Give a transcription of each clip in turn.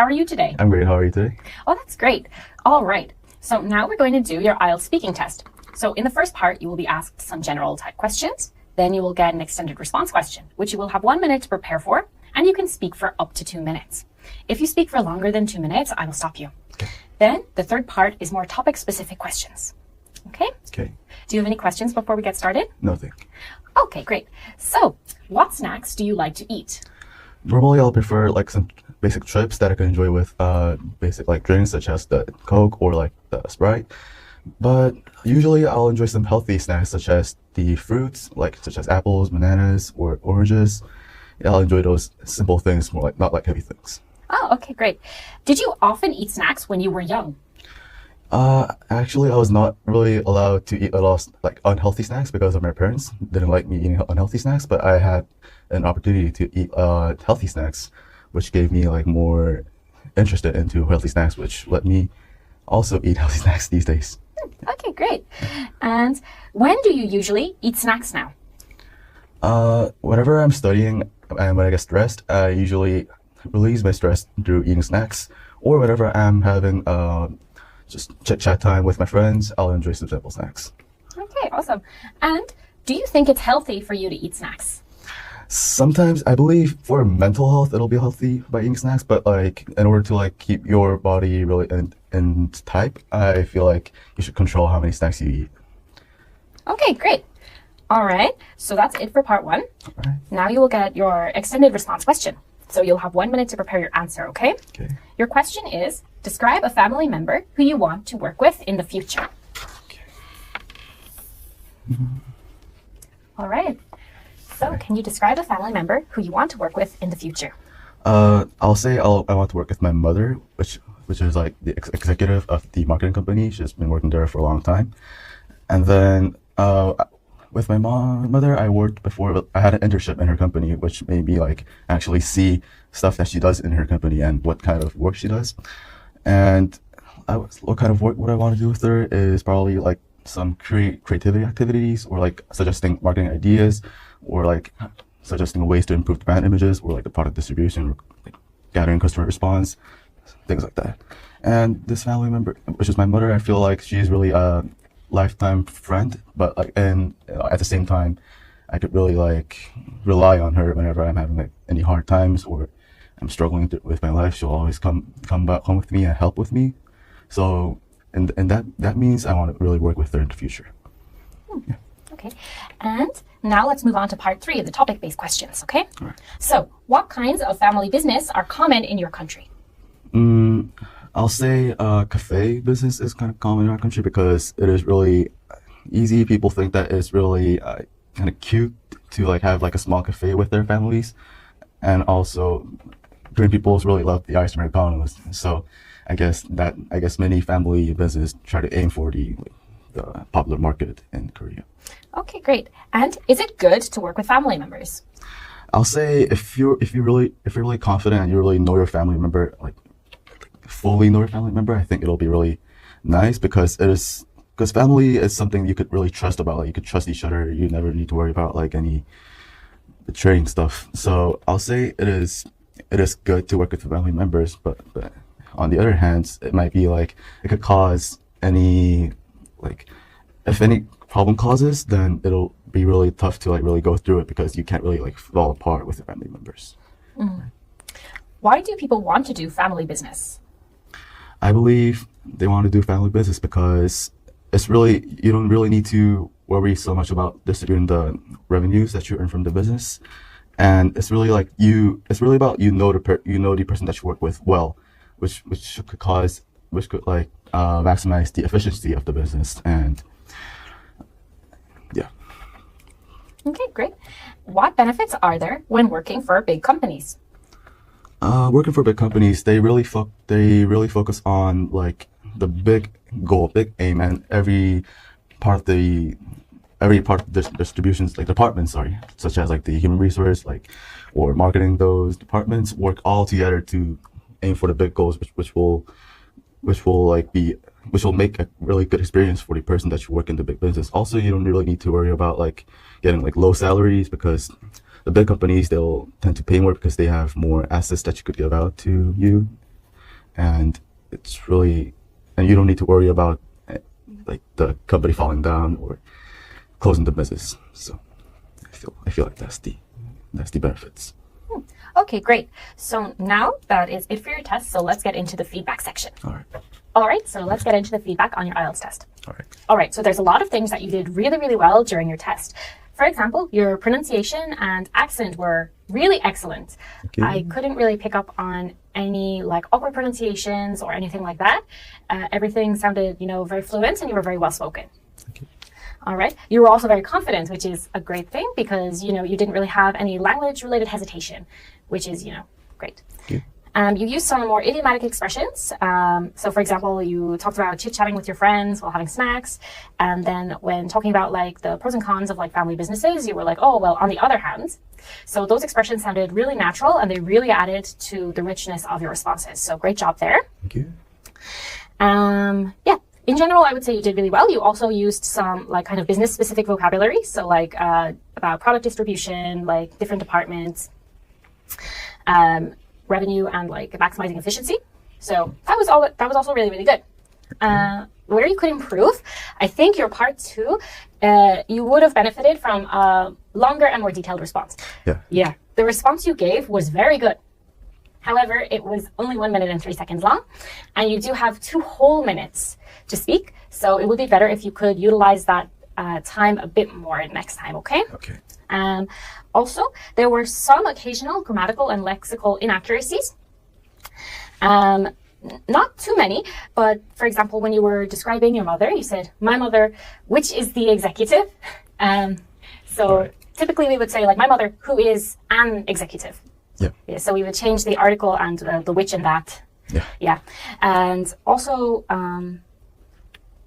How are you today? I'm great. How are you today? Oh, that's great. All right. So now we're going to do your IELTS speaking test. So in the first part, you will be asked some general type questions. Then you will get an extended response question, which you will have 1 minute to prepare for, and you can speak for up to 2 minutes. If you speak for longer than 2 minutes, I will stop you. Okay. Then the third part is more topic-specific questions. Okay? Okay. Do you have any questions before we get started? No, thank you. Okay, great. So, what snacks do you like to eat? Normally, I'll prefer like some basic chips that I can enjoy with basic like drinks such as the Coke or like the Sprite. But usually, I'll enjoy some healthy snacks such as the fruits, such as apples, bananas, or oranges. Yeah, I'll enjoy those simple things more, like not like heavy things. Oh, okay, great. Did you often eat snacks when you were young? Actually, I was not really allowed to eat a lot of like unhealthy snacks because of my parents didn't like me eating unhealthy snacks. But I had an opportunity to eat healthy snacks, which gave me like more interested into healthy snacks, which let me also eat healthy snacks these days. Okay, great. And when do you usually eat snacks now? Whenever I'm studying and when I get stressed, I usually release my stress through eating snacks. Or whenever I'm having just chit-chat time with my friends, I'll enjoy some simple snacks. Okay, awesome. And do you think it's healthy for you to eat snacks? Sometimes I believe for mental health it'll be healthy by eating snacks, but like in order to like keep your body really in type, I feel like you should control how many snacks you eat. Okay, great. All right, so that's it for part 1. All right. Now you will get your extended response question. So you'll have 1 minute to prepare your answer, okay? Okay. Your question is, describe a family member who you want to work with in the future. Okay. All right. So can you describe a family member who you want to work with in the future? I'll say I want to work with my mother, which is like the executive of the marketing company. She's been working there for a long time. And then with my mother, I worked before. I had an internship in her company, which made me like actually see stuff that she does in her company and what kind of work she does. And what kind of work what I want to do with her is probably like some creativity activities, or like suggesting marketing ideas, or like suggesting ways to improve the brand images, or like the product distribution, or like gathering customer response, things like that. And this family member, which is my mother, I feel like she's really a lifetime friend, but like, and at the same time, I could really like rely on her whenever I'm having like any hard times or I'm struggling with my life. She'll always come back home with me and help with me. So, and that means I want to really work with her in the future. Yeah. Okay. And now let's move on to part 3 of the topic-based questions, okay? All right. So what kinds of family business are common in your country? I'll say cafe business is kind of common in our country because it is really easy. People think that it's really kind of cute to like have like a small cafe with their families. And also Korean people really love the iced Americanos. So I guess many family business try to aim for the popular market in Korea. Okay, great. And is it good to work with family members? I'll say if you're really confident and you really know your family member, like fully know your family member, I think it'll be really nice because family is something you could really trust about. Like you could trust each other. You never need to worry about like any betraying stuff. So I'll say it is good to work with family members, but on the other hand, it might be like it could cause any like if any problem causes, then it'll be really tough to like really go through it because you can't really like fall apart with your family members. Why do people want to do family business? I believe they want to do family business because you don't really need to worry so much about distributing the revenues that you earn from the business, and it's really about the person that you work with well, which could maximize the efficiency of the business. And yeah. Okay, great. What benefits are there when working for big companies? Working for big companies, they really focus on like the big goal, big aim, and every part of the distributions, like departments, such as like the human resource, or marketing, those departments work all together to aim for the big goals, which will make a really good experience for the person that you work in the big business. Also, you don't really need to worry about like getting like low salaries because the big companies, they'll tend to pay more because they have more assets that you could give out to you. and you don't need to worry about like the company falling down or closing the business. So I feel like that's the benefits. Okay, great. So now that is it for your test. So let's get into the feedback section. All right, so let's get into the feedback on your IELTS test. All right, so there's a lot of things that you did really, really well during your test. For example, your pronunciation and accent were really excellent. Okay. I couldn't really pick up on any like awkward pronunciations or anything like that. Everything sounded, very fluent, and you were very well spoken. Okay. All right. You were also very confident, which is a great thing because, you didn't really have any language-related hesitation, which is, great. Okay. You used some more idiomatic expressions. So, for example, you talked about chit-chatting with your friends while having snacks. And then when talking about, like, the pros and cons of, like, family businesses, you were like, oh, well, on the other hand. So those expressions sounded really natural, and they really added to the richness of your responses. So great job there. Thank you. Yeah. In general, I would say you did really well. You also used some like kind of business specific vocabulary. So like about product distribution, like different departments, revenue, and like maximizing efficiency. So that was also really, really good. Where you could improve, I think your part 2, you would have benefited from a longer and more detailed response. Yeah. The response you gave was very good. However, it was only 1 minute and 3 seconds long, and you do have 2 whole minutes to speak. So it would be better if you could utilize that time a bit more next time, okay? Okay. Also, there were some occasional grammatical and lexical inaccuracies. Not too many, but for example, when you were describing your mother, you said, my mother, which is the executive. Typically we would say like my mother, who is an executive. Yeah, so we would change the article and the which and that. Yeah. And also,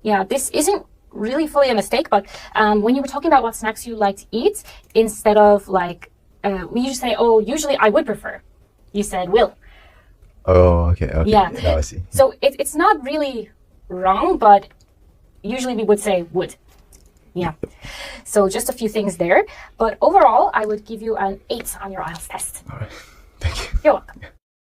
this isn't really fully a mistake, but when you were talking about what snacks you like to eat, instead of like, we usually say, oh, usually I would prefer. You said will. Oh, okay. Yeah. Now I see. So it's not really wrong, but usually we would say would. Yeah. So just a few things there. But overall, I would give you an 8 on your IELTS test. All right. Thank you. You're welcome.